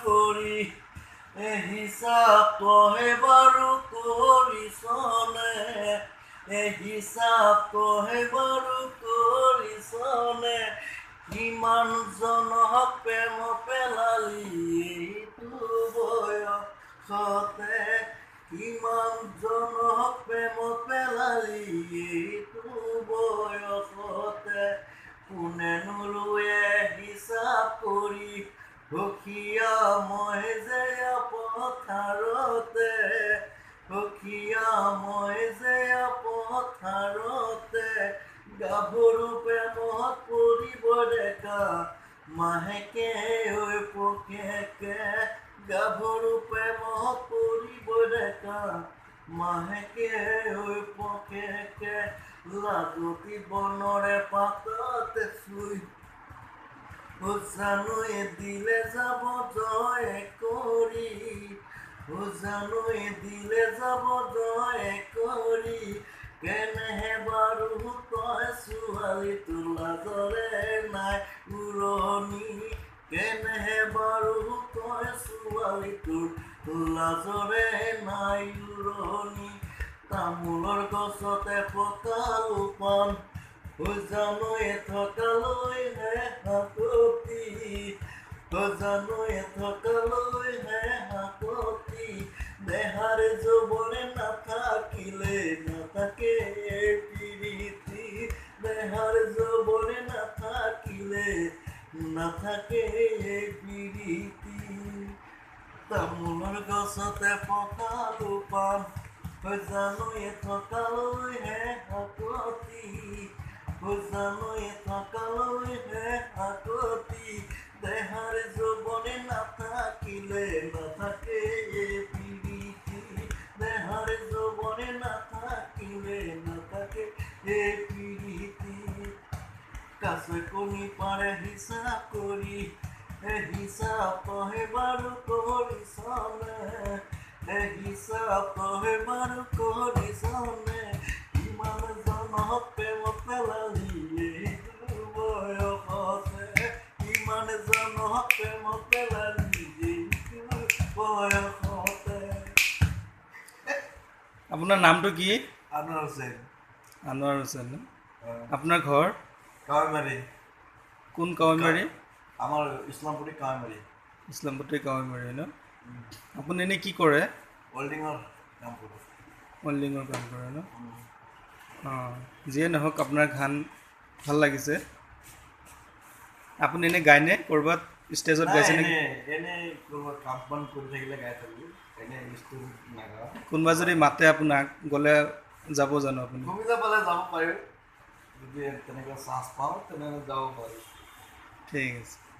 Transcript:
কৰি হিচাপ তহে বাৰু কৰিছনে হিচাপ তহে বাৰু কৰিছনে কিমান জনক প্ৰেম পেলালি এইটো বয়সতে কিমান জনক প্ৰেম পেলালি এইটো বয়সতে কোনে নোৰোৱে হিচাপ কৰি সখীয়া মই যে পথাৰতে সখীয়া মই যে পথাৰতে গাভৰু প্ৰেমত পৰিব ডেকা মাহেকে ঐ পকেকে গাভৰু প্ৰেমত পৰিব ডেকা মাহেকে ঐ পকেকে লাগতি বনৰে পাততে চুই জানুৱে দিলে যাব জয় কৰি জানুৱে দিলে যাব জয় কৰি কেনেহে বাৰু তই ছোৱালী তোৰ লাজৰে নাই উৰণি কেনেহে বাৰু তই ছোৱালী তোৰ লাজৰে নাই উৰণি তামোলৰ গছতে পতালো পাণ জানুৱে থকালৈ হে হাততি জানুৱে থকালৈ হে হাততি দেহাৰ যৌৱনে নাথাকিলে নাথাকে প্ৰীতি দেহাৰ যৌৱনে নাথাকিলে নাথাকে প্ৰীতি তামোলৰ গছতে পতালো পাণ জানুৱে থকালৈ হে হাততি জানুৱে থকালৈ হে হাততি দেহাৰ যৌৱনে নাথাকিলে নাথাকে প্ৰীতি দেহাৰ যৌৱনে নাথাকিলে নাথাকে প্ৰীতি কাছে কণী পাৰে হিচাপ কৰি হিচাপ তহে বাৰু কৰিছনে হিচাপ তহে বাৰু কৰিছনে ইমান জনক প্ৰেম পেলালি এইটো বয়সতে ইমান জনক প্ৰেম পেলালি এইটো বয়সতে আপোনাৰ নামটো কি? আনোৱাৰ হুছেইন। আনোৱাৰ হুছেইন ন? আপোনাৰ ঘৰ কাৱৈমাৰী। কোন কাৱৈমাৰী? আমাৰ ইছলামপুৰী কাৱৈমাৰী। ইছলামপুৰী কাৱৈমাৰী ন? আপুনি এনেই কি কৰে? ৱেল্ডিঙৰ কাম কৰোঁ। ৱেল্ডিঙৰ কাম কৰে ন? অঁ, যিয়ে নহওক আপোনাৰ গান ভাল লাগিছে। আপুনি এনেই গায়নে ক'ৰবাত ষ্টেজত গাইছে নেকি? এনেই ক'ৰবাত কাম বন কৰি থাকিলে গাই থাকোঁ, এনেই ষ্টেজ নাগাওঁ। কোনোবা যদি মাতে আপোনাক গ'লে যাব জানো আপুনি? সুবিধা পালে যাব পাৰিম, যদি তেনেকৈ চান্স পাওঁ তেনেহ'লে যাব পাৰিম। ঠিক আছে।